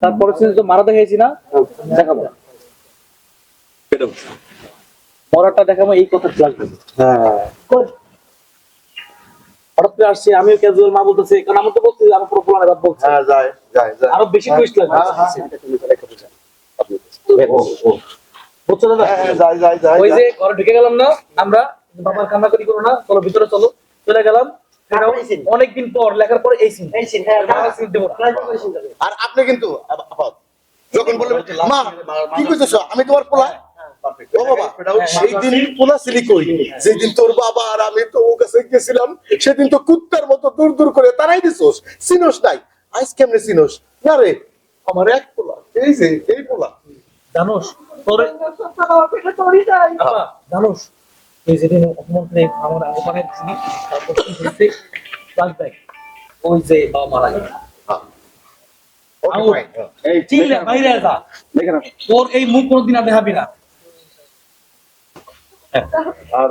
তারপরে তো মারা দেখাইছি না, দেখাবো মরাটা দেখাবো, এই কথা লাগবে। হ্যাঁ হঠাৎ করে আসছি, আমিও ক্যাজুয়াল মা বলতেছে, কারণ আমি তো বলছি আমার পুরো প্ল্যান এবার বলছে। হ্যাঁ যায় যায় যায় আরো বেশি টুইস্ট লাগবে। বুঝছো দাদা? যায় যায় যায় ওই যে ঘরে ঢুকে গেলাম না আমরা, বাবার কান্নাকাটি করো না, চলো ভিতরে চলো, চলে গেলাম। অনেকদিন পর লেখার পরে এই সিন, হ্যাঁ সিন দেবো না। আর আপনি কিন্তু যখন বললেন মা কি কইতেছো আমি তোমার পোলা, ও বাবা সেই দিন পোলা ছিলি কই, যেদিন তোর বাবা আর আমি তো ও কাছে গেছিলাম, সেদিন তো কুত্তার মতো দূর দূর করে তারাই দিছস, চিনোস নাই, আইস কেমনে চিনোস না রে, আমার এক পোলা, এই যে এই পোলা জানোস তোর জানোস এই যেদিন অপমন্ত্রী আমার ওখানে ছিলি, তারপর কি হয়েছে ফ্ল্যাশব্যাক, ওই যে বাবা মারা গেল। এই চিল্লা বাইরে যা, দেখেন তোর এই মুখ কোনদিন আর দেখাবি না। আর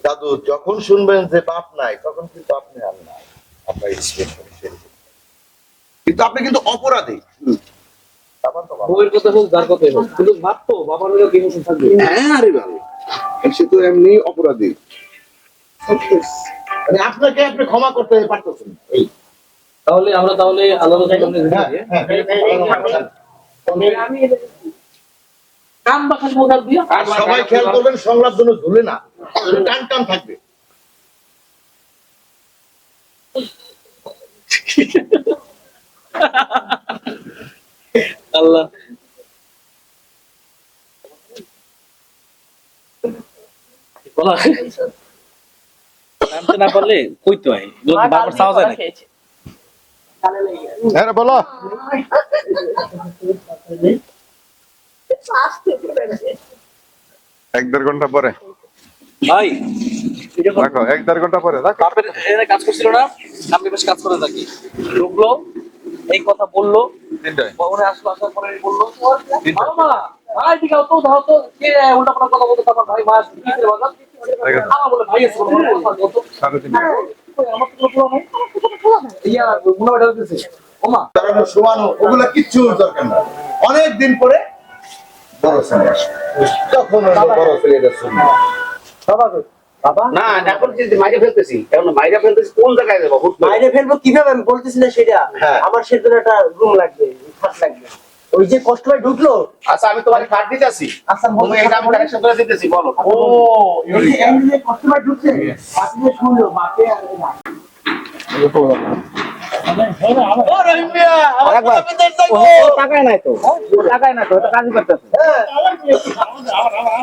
দাদু যখন শুনবেন যে বাপ নাই, তখন কিন্তু আপনি আর নাই, আপনার কিন্তু আপনি কিন্তু অপরাধী। বউয়ের কথা হোক, যার কথা হোক, কিন্তু ভাবতো বাবার হলেও ইমোশন থাকবে। হ্যাঁ আরে ভাই, সে তো এমনি অপরাধী, মানে আপনাকে আপনি ক্ষমা করতে পারতেছেন। এই তাহলে আমরা আল্লাহর সামনে কান বা খালি মোবাইল দিয়ে, আর সবাই খেয়াল করবেন সংলাপ যেন ঝুলে না, টান টান থাকবে। আল্লাহ বলা জানতে না পারলে কইতে হয়, বাবার চাওয়া যায় না। হ্যাঁ বলো। এক দেড় ঘন্টা পরে ভাই রাখো, এক দেড় ঘন্টা পরে রাখো। বাপের এখানে কাজ করছিল না, আমি বেশ কাজ করে থাকি, ঢুকলো এই কথা বললো, তিনটায় ভবনে আসলো, আসার পরে বললো মামা ভাই ঠিক আছে তো দাও তো, কে উল্টা পাল্টা কথা বলতে, তারপর ভাই মাস কি করে বাজার আমার বলে ভাই আছে সাড়ে তিনটায় আমার তো পুরো নাই, ইয়া মুনা বেটা দিতেছে ওমা দাঁড়ানো শোয়ানো ওগুলা কিচ্ছু দরকার না, অনেক দিন পরে বড় ছেলে আসবে, তখন ওই বড় ছেলেটা শুনবে। বাবা না এখন যদি মাইরে ফেলতেছি, এখন মাইরে ফেলতেছি কোন জায়গায় যাবো? বাইরে ফেলবো কিভাবে আমি বলতেছি না সেটা। হ্যাঁ। আমার সেজন্য একটা রুম লাগবে, খাট লাগবে। ওই যে কষ্ট হয় ঢুকলো, আচ্ছা আমি তোমার কার্ড দিতেছি, আচ্ছা তুমি এটা আমি কানেকশন করে দিতেছি, বলো। ও এই যে কষ্ট হয় ঢুকছে, বাকি যে শুনলো বাকি আর না। ও রহিম মিয়া, আমার কথা বিদেশ যাইবো। টাকায় নাই তো, টাকায় না তো, এটা কাজ করতেছে।